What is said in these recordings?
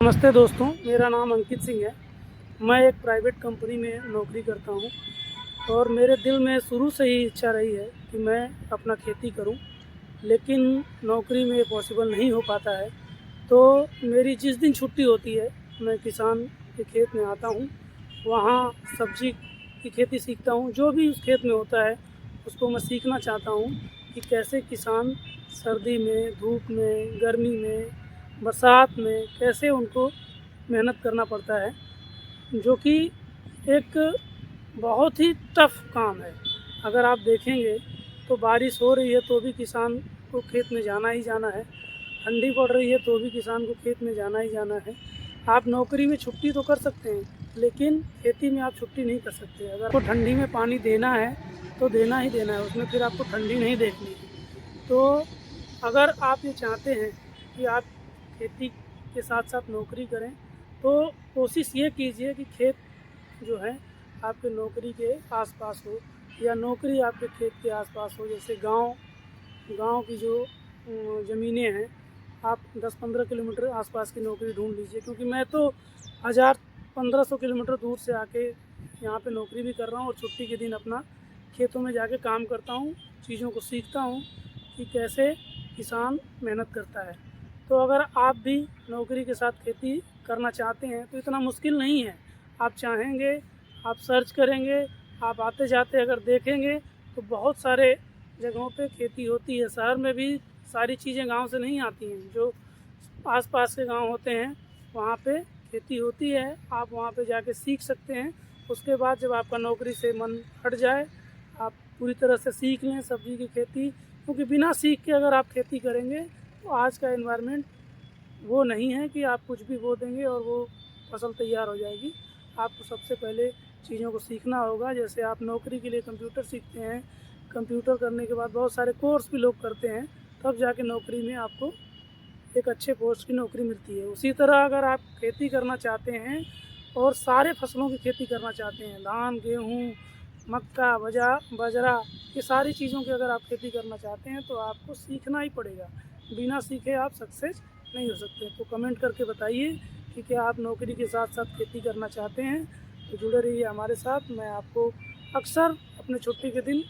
नमस्ते दोस्तों, मेरा नाम अंकित सिंह है। मैं एक प्राइवेट कंपनी में नौकरी करता हूं और मेरे दिल में शुरू से ही इच्छा रही है कि मैं अपना खेती करूं, लेकिन नौकरी में पॉसिबल नहीं हो पाता है। तो मेरी जिस दिन छुट्टी होती है, मैं किसान के खेत में आता हूं, वहां सब्जी की खेती सीखता हूं। जो भी उस खेत में होता है उसको मैं सीखना चाहता हूं कि कैसे किसान सर्दी में, धूप में, गर्मी में, बरसात में कैसे उनको मेहनत करना पड़ता है, जो कि एक बहुत ही टफ काम है। अगर आप देखेंगे तो बारिश हो रही है तो भी किसान को खेत में जाना ही जाना है, ठंडी पड़ रही है तो भी किसान को खेत में जाना ही जाना है। आप नौकरी में छुट्टी तो कर सकते हैं, लेकिन खेती में आप छुट्टी नहीं कर सकते। अगर आपको ठंडी में पानी देना है तो देना ही देना है, उसमें फिर आपको ठंडी नहीं देखनी है। तो अगर आप ये चाहते हैं कि आप खेती के साथ साथ नौकरी करें, तो कोशिश ये कीजिए कि खेत जो है आपके नौकरी के आसपास हो या नौकरी आपके खेत के आसपास हो। जैसे गांव की जो ज़मीनें हैं, आप 10-15 किलोमीटर आसपास की नौकरी ढूंढ लीजिए, क्योंकि मैं तो 1000-1500 किलोमीटर दूर से आके यहाँ पे नौकरी भी कर रहा हूँ और छुट्टी के दिन अपना खेतों में जाके काम करता हूँ, चीज़ों को सीखता हूँ कि कैसे किसान मेहनत करता है। तो अगर आप भी नौकरी के साथ खेती करना चाहते हैं तो इतना मुश्किल नहीं है। आप चाहेंगे, आप सर्च करेंगे, आप आते जाते अगर देखेंगे तो बहुत सारे जगहों पे खेती होती है। शहर में भी सारी चीज़ें गांव से नहीं आती हैं, जो आसपास के गांव होते हैं वहाँ पे खेती होती है। आप वहाँ पे जाके सीख सकते हैं। उसके बाद जब आपका नौकरी से मन हट जाए, आप पूरी तरह से सीख लें सब्ज़ी की खेती, क्योंकि बिना सीख के अगर आप खेती करेंगे तो आज का एनवायरनमेंट वो नहीं है कि आप कुछ भी बो देंगे और वो फसल तैयार हो जाएगी। आपको सबसे पहले चीज़ों को सीखना होगा। जैसे आप नौकरी के लिए कंप्यूटर सीखते हैं, कंप्यूटर करने के बाद बहुत सारे कोर्स भी लोग करते हैं, तब जाके नौकरी में आपको एक अच्छे पोस्ट की नौकरी मिलती है। उसी तरह अगर आप खेती करना चाहते हैं और सारे फसलों की खेती करना चाहते हैं, धान, गेहूँ, मक्का, बाजरा, ये सारी चीज़ों की अगर आप खेती करना चाहते हैं तो आपको सीखना ही पड़ेगा। बिना सीखे आप सक्सेस नहीं हो सकते। तो कमेंट करके बताइए कि क्या आप नौकरी के साथ साथ खेती करना चाहते हैं। तो जुड़े रहिए हमारे साथ। मैं आपको अक्सर अपने छुट्टी के दिन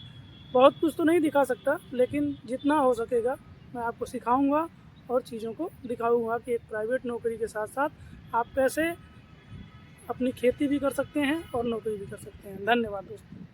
बहुत कुछ तो नहीं दिखा सकता, लेकिन जितना हो सकेगा मैं आपको सिखाऊंगा और चीज़ों को दिखाऊंगा कि एक प्राइवेट नौकरी के साथ साथ आप कैसे अपनी खेती भी कर सकते हैं और नौकरी भी कर सकते हैं। धन्यवाद दोस्तों।